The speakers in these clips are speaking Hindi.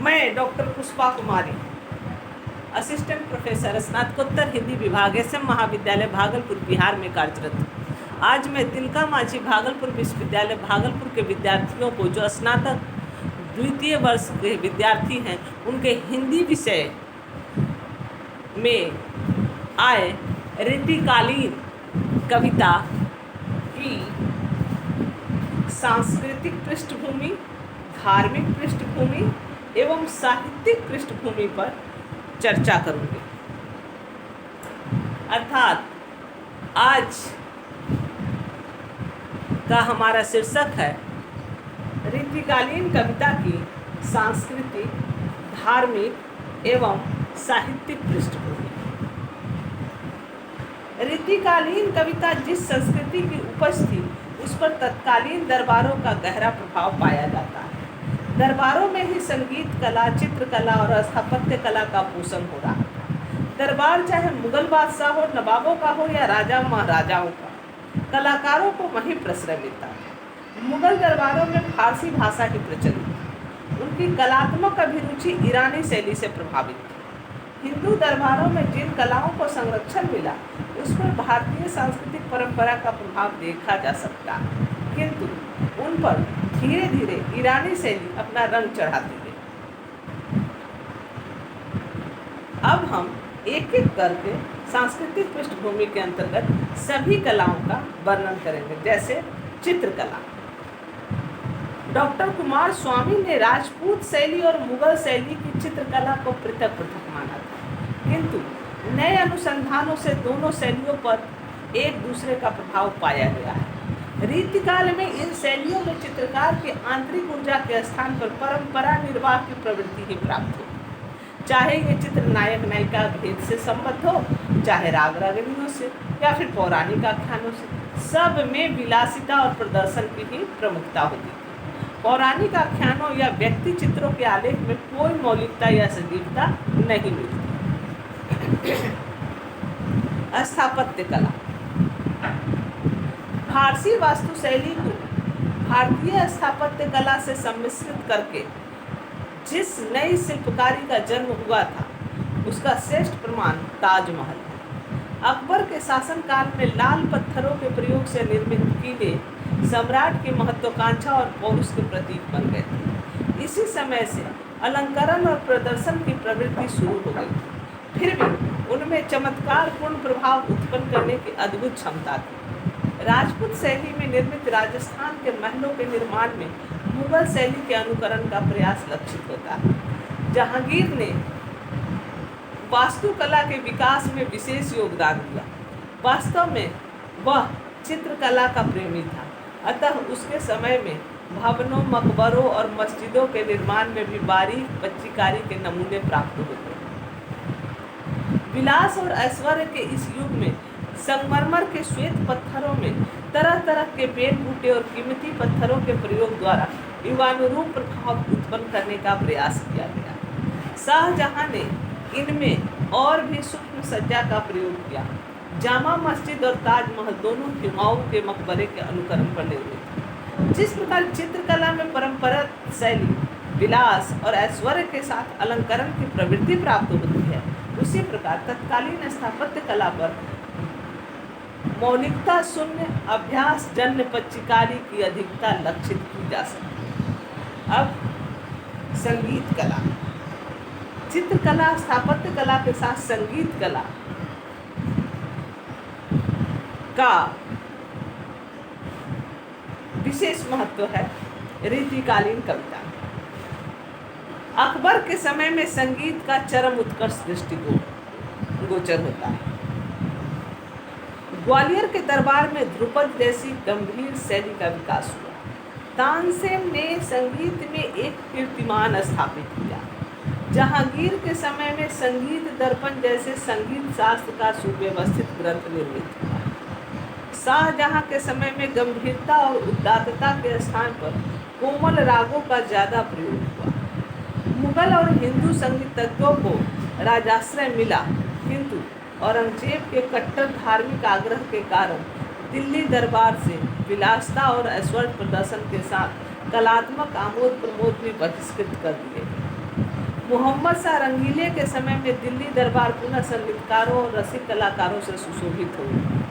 मैं डॉक्टर पुष्पा कुमारी, असिस्टेंट प्रोफेसर, स्नातकोत्तर हिंदी विभाग, SM महाविद्यालय भागलपुर, बिहार में कार्यरत हूँ। आज मैं तिलका मांझी भागलपुर विश्वविद्यालय भागलपुर के विद्यार्थियों को, जो स्नातक द्वितीय वर्ष के विद्यार्थी हैं, उनके हिंदी विषय में आए रीतिकालीन कविता की सांस्कृतिक पृष्ठभूमि, धार्मिक पृष्ठभूमि एवं साहित्यिक पृष्ठभूमि पर चर्चा करूंगी। अर्थात आज का हमारा शीर्षक है रीतिकालीन कविता की सांस्कृतिक, धार्मिक एवं साहित्यिक पृष्ठभूमि। रीतिकालीन कविता जिस संस्कृति की उपज थी, उस पर तत्कालीन दरबारों का गहरा प्रभाव पाया जाता है। दरबारों में ही संगीत कला, चित्रकला और स्थापत्य कला का पोषण हो रहा था। दरबार चाहे मुगल बादशाह हो, नवाबों का हो या राजा महाराजाओं का, कलाकारों को वहीं प्रश्रय मिलता था। मुगल दरबारों में फारसी भाषा ही प्रचलित थी। उनकी कलात्मक अभिरुचि ईरानी शैली से प्रभावित थी। हिंदू दरबारों में जिन कलाओं को संरक्षण मिला, उस पर भारतीय सांस्कृतिक परंपरा का प्रभाव देखा जा सकता है, किंतु उन पर धीरे धीरे ईरानी शैली अपना रंग चढ़ाती गई। अब हम एक एक करके सांस्कृतिक पृष्ठभूमि के अंतर्गत सभी कलाओं का वर्णन करेंगे। जैसे चित्रकला, डॉक्टर कुमार स्वामी ने राजपूत शैली और मुगल शैली की चित्रकला को पृथक पृथक माना था, किंतु नए अनुसंधानों से दोनों शैलियों पर एक दूसरे का प्रभाव पाया गया है। रीतिकाल में इन शैलियों में चित्रकार की आंतरिक ऊर्जा के स्थान पर परंपरा निर्वाह की प्रवृत्ति ही प्राप्त हो। चाहे ये चित्र नायक नायिका भेद से संबद्ध हो, चाहे राग रागिनियों से या फिर पौराणिक आख्यानों से, सब में विलासिता और प्रदर्शन की ही प्रमुखता होती थी। पौराणिक आख्यानों या व्यक्ति चित्रों के आलेख में कोई मौलिकता या सजीवता नहीं मिलती। स्थापत्य कला, फारसी वास्तुशैली को भारतीय स्थापत्य कला से सम्मिश्रित करके जिस नई शिल्पकारी का जन्म हुआ था, उसका श्रेष्ठ प्रमाण ताजमहल है। अकबर के शासनकाल में लाल पत्थरों के प्रयोग से निर्मित किले सम्राट की महत्वाकांक्षा और पौरुष के प्रतीक बन गए थे। इसी समय से अलंकरण और प्रदर्शन की प्रवृत्ति शुरू हो गई थी। फिर भी उनमें चमत्कारपूर्ण प्रभाव उत्पन्न करने की अद्भुत क्षमता थी। राजपूत शैली में निर्मित राजस्थान के महलों के निर्माण में मुगल शैली के अनुकरण का प्रयास लक्षित होता है। जहांगीर ने वास्तुकला के विकास में विशेष योगदान दिया। वास्तव में वह चित्रकला का प्रेमी था, अतः उसके समय में भवनों, मकबरों और मस्जिदों के निर्माण में भी बारीक पच्चीकारी के नमूने प्राप्त होते। विलास और ऐश्वर्य के इस युग में संगमरमर के श्वेत पत्थरों में तरह तरह के पेड़ बूटे और कीमती पत्थरों के प्रयोग द्वारा युगानुरूप प्रभाव उत्पन्न करने का प्रयास किया गया। शाहजहां ने इनमें और भी सूक्ष्म सज्जा का प्रयोग किया। जामा मस्जिद और ताजमहल दोनों हुमायूं के मकबरे के अनुकरण पर निर्मित थे। जिस प्रकार चित्रकला में परंपरागत शैली, विलास और ऐश्वर्य के साथ अलंकरण की प्रवृत्ति प्राप्त होती है, उसी प्रकार तत्कालीन स्थापत्य कला पर मौलिकता शून्य अभ्यास जन्य पच्चीकारी की अधिकता लक्षित की जा सकती है। अब संगीत कला, चित्रकला, स्थापत्य कला के साथ संगीत कला का विशेष महत्व है। रीतिकालीन कविता, अकबर के समय में संगीत का चरम उत्कर्ष दृष्टिकोण गोचर होता है। ग्वालियर के दरबार में ध्रुपद जैसी गंभीर शैली का विकास हुआ। तानसेन ने संगीत में एक कीर्तिमान स्थापित किया। जहांगीर के समय में संगीत दर्पण जैसे संगीत शास्त्र का सुव्यवस्थित ग्रंथ निर्मित हुआ। शाहजहां के समय में गंभीरता और उदात्तता के स्थान पर कोमल रागों का ज्यादा प्रयोग हुआ। मुगल और हिंदू संगीतज्ञों को राजाश्रय मिला, किंतु औरंगजेब के कट्टर धार्मिक आग्रह के कारण दिल्ली दरबार से विलासता और ऐश्वर्य प्रदर्शन के साथ कलात्मक आमोद प्रमोद भी बहिष्कृत कर दिए गए। मोहम्मद शाह रंगीले के समय में दिल्ली दरबार पुनः संगीतकारों और रसिक कलाकारों से सुशोभित हो गया।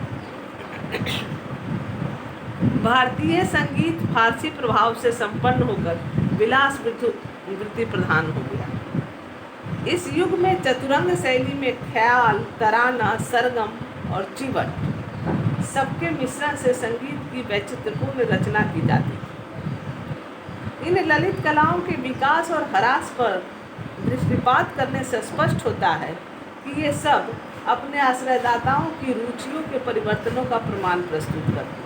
भारतीय संगीत फारसी प्रभाव से संपन्न होकर विलास वृत्ति प्रधान हो गया। इस युग में चतुरंग शैली में ख्याल, तराना, सरगम और चिवट सबके मिश्रण से संगीत की वैचित्र्यपूर्ण रचना की जाती है। इन ललित कलाओं के विकास और ह्रास पर दृष्टिपात करने से स्पष्ट होता है कि ये सब अपने आश्रयदाताओं की रुचियों के परिवर्तनों का प्रमाण प्रस्तुत करते हैं।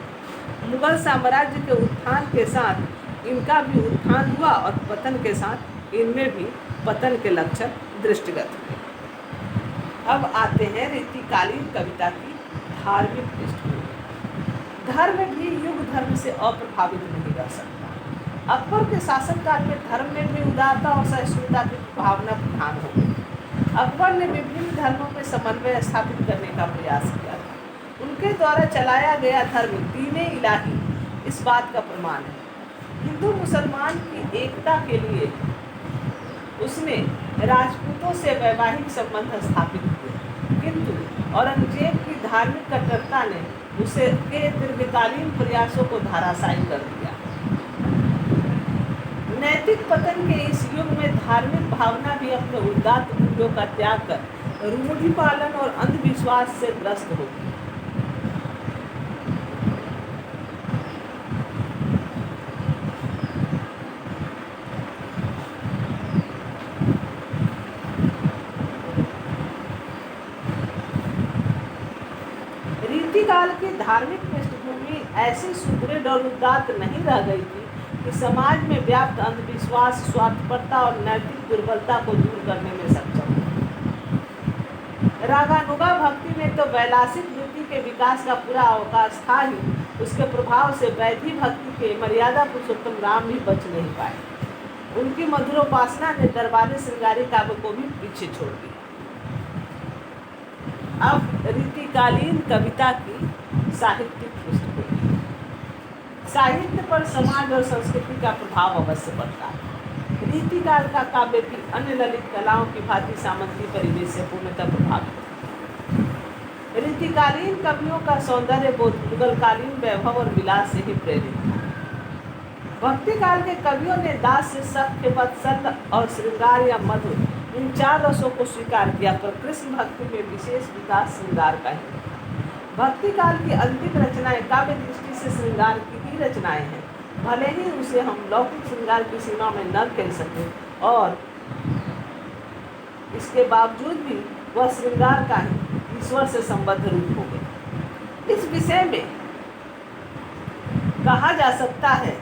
मुगल साम्राज्य के उत्थान के साथ इनका भी उत्थान हुआ और पतन के साथ इनमें भी पतन के लक्षण दृष्टिगत हुए। अब आते हैं रीतिकालीन कविता की धार्मिक पृष्ठभूमि। धर्म भी युग धर्म से अप्रभावित नहीं रह सकता। अकबर के शासनकाल में धर्म में भी उदारता और सहिष्णुता की भावना प्रधान हो गई। अकबर ने विभिन्न धर्मों में समन्वय स्थापित करने का प्रयास किया। उनके द्वारा चलाया गया धर्म दीन-ए इलाही इस बात का प्रमाण है। हिंदू मुसलमान की एकता के लिए उसने राजपूतों से वैवाहिक संबंध स्थापित किए, किंतु औरंगजेब की धार्मिक कट्टरता ने उसे के दीर्घकालीन प्रयासों को धराशायी कर दिया। नैतिक पतन के इस युग में धार्मिक भावना भी अपने उदात्त मूल्यों का त्याग कर रूढ़ि पालन और अंधविश्वास से ग्रस्त होगी। रीतिकाल की धार्मिक पृष्ठभूमि ऐसी सुदृढ़ और उदात्त नहीं रह गई थी कि समाज में व्याप्त अंधविश्वास, स्वार्थपरता और नैतिक दुर्बलता को दूर करने में सक्षम हो। रागानुगा भक्ति में तो वैलासिक वृत्ति के विकास का पूरा अवकाश था ही, उसके प्रभाव से वैधि भक्ति के मर्यादा पुरुषोत्तम राम भी बच नहीं पाए। उनकी मधुरोपासना ने दरबारी श्रृंगारी काव्य को भी पीछे छोड़ दिया। अब रीतिकालीन कविता की साहित्यिक पृष्ठभूमि। साहित्य पर समाज और संस्कृति का प्रभाव अवश्य पड़ता है। रीतिकाल का काव्य भी अन्य ललित कलाओं की भांति सामंती परिवेश से पूर्णतः प्रभावित है। रीतिकालीन कवियों का सौंदर्य बोध मुगलकालीन वैभव और विलास से ही प्रेरित था। भक्ति काल के कवियों ने दास से सत्य, वत्सल और श्रृंगार या मधुर इन चार रसों को स्वीकार किया, पर कृष्ण भक्ति में विशेष विकास श्रृंगार का है। भक्ति काल की अंतिम रचनाएं काव्य दृष्टि से श्रृंगार की ही रचनाएं हैं, भले ही उसे हम लौकिक श्रृंगार की सीमा में न कह सकें, और इसके बावजूद भी वह श्रृंगार का ही ईश्वर से संबद्ध रूप हो गए। इस विषय में कहा जा सकता है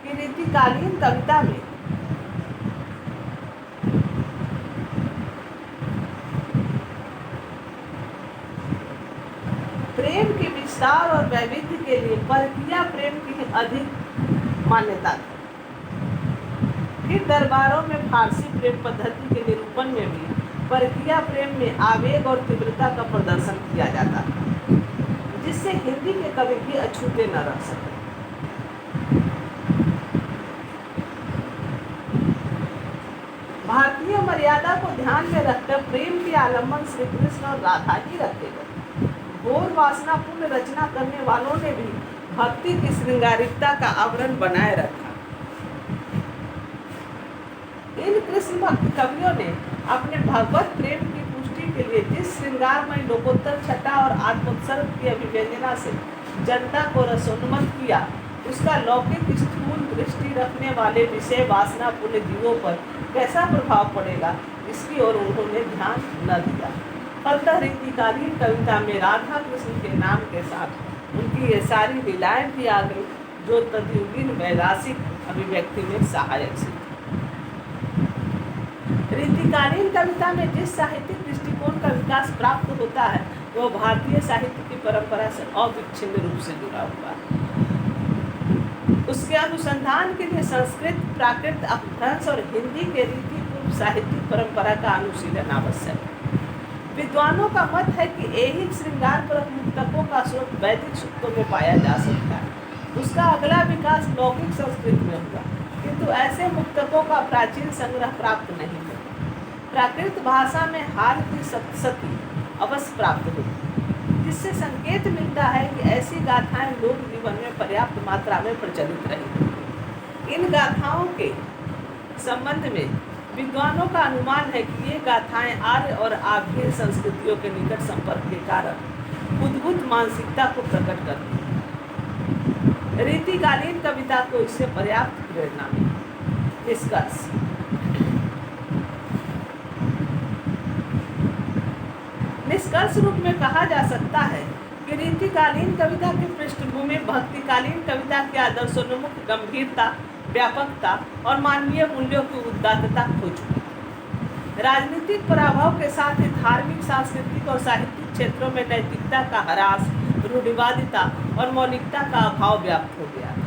कि रीतिकालीन कविता में प्रेम के विस्तार और वैविध्य के लिए परकीय प्रेम की अधिक मान्यता थी। फिर दरबारों में फारसी प्रेम पद्धति के निरूपण में भी परकीय प्रेम में आवेग और तीव्रता का प्रदर्शन किया जाता था, जिससे हिंदी के कवि भी अछूते न रह सके। भारतीय मर्यादा को ध्यान में रखकर प्रेम के आलम्बन श्री कृष्ण और राधा ही रखे गए। घोर वासनापूर्ण रचना करने वालों ने भी भक्ति की श्रृंगारिकता का आवरण बनाए रखा। इन कृष्ण भक्त कवियों ने अपने भगवत प्रेम की पुष्टि के लिए जिस श्रृंगारमय लोकोत्तर छटा और आत्मोत्सर्ग की अभिव्यंजना से जनता को रसोन्मत्त किया, उसका लौकिक स्थूल दृष्टि रखने वाले विषय वासनापूर्ण जीवों पर कैसा प्रभाव पड़ेगा, इसकी ओर उन्होंने ध्यान न दिया। फलतः रीतिकालीन कविता में राधा कृष्ण के नाम के साथ उनकी ये सारी लीलाएं भी आ गई, जो तद्युगीन वैलासिक अभिव्यक्ति में सहायक सिद्ध। रीतिकालीन कविता में जिस साहित्यिक दृष्टिकोण का विकास प्राप्त होता है, वह भारतीय साहित्य की परंपरा से अविच्छिन्न रूप से जुड़ा हुआ है। उसके अनुसंधान के लिए संस्कृत, प्राकृत, अपभ्रंश और हिंदी के रीति पूर्व साहित्यिक परंपरा का अनुशीलन आवश्यक है। विद्वानों का मत है कि ऐहिक श्रृंगार पर मुक्तकों का स्रोत वैदिक सूक्तों में पाया जा सकता है। उसका अगला विकास लौकिक संस्कृत में हुआ, किंतु ऐसे मुक्तकों का प्राचीन संग्रह प्राप्त नहीं है। प्राकृत भाषा में हाल की सप्तशती अवश्य प्राप्त हुई, जिससे संकेत मिलता है कि ऐसी गाथाएं लोक जीवन में पर्याप्त मात्रा में प्रचलित रही। इन गाथाओं के संबंध में विद्वानों का अनुमान है कि ये गाथाएं आर्य और आभीर संस्कृतियों के निकट संपर्क के कारण उद्भूत मानसिकता को प्रकट करती है। रीतिकालीन कविता को इससे पर्याप्त प्रेरणा मिली। निष्कर्ष: निष्कर्ष रूप में कहा जा सकता है कि रीतिकालीन कविता की पृष्ठभूमि भक्तिकालीन कविता के आदर्शोन्मुख गंभीरता, व्यापकता और मानवीय मूल्यों की उदात्तता हो चुकी है। राजनीतिक प्रभाव के साथ ही धार्मिक, सांस्कृतिक और साहित्यिक क्षेत्रों में नैतिकता का ह्रास, रूढ़िवादिता और मौलिकता का अभाव व्याप्त हो गया था।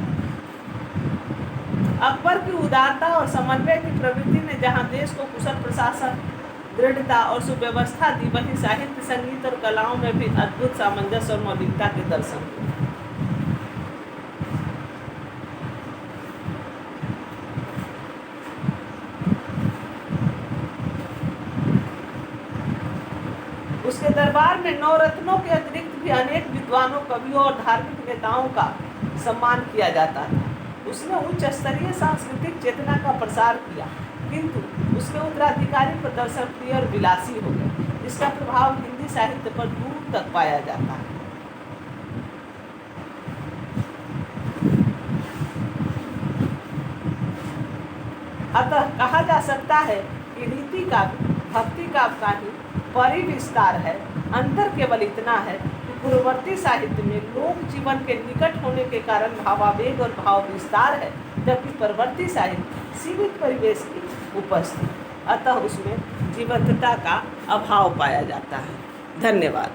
अकबर की उदारता और समन्वय की प्रवृत्ति ने जहां देश को कुशल प्रशासन, दृढ़ता और सुव्यवस्था दी, वहीं साहित्य, संगीत और कलाओं में भी अद्भुत सामंजस्य और मौलिकता के दर्शन हुए। उसके दरबार में नवरत्नों के अतिरिक्त भी अनेक विद्वानों, कवियों और धार्मिक नेताओं का सम्मान किया जाता था। उसने उच्च स्तरीय सांस्कृतिक चेतना का प्रसार किया, किंतु उसके उत्तराधिकारी प्रदर्शन प्रिय और विलासी हो गए। इसका प्रभाव हिंदी साहित्य पर दूर तक पाया जाता है। अतः कहा जा सकता है कि रीति काव्य भक्ति काव्य का ही परिविस्तार है। अंतर केवल इतना है कि पूर्ववर्ती साहित्य में लोक जीवन के निकट होने के कारण भावावेग और भाव विस्तार है, जबकि परवर्ती साहित्य सीमित परिवेश की उपस्थिति, अतः उसमें जीवंतता का अभाव पाया जाता है। धन्यवाद।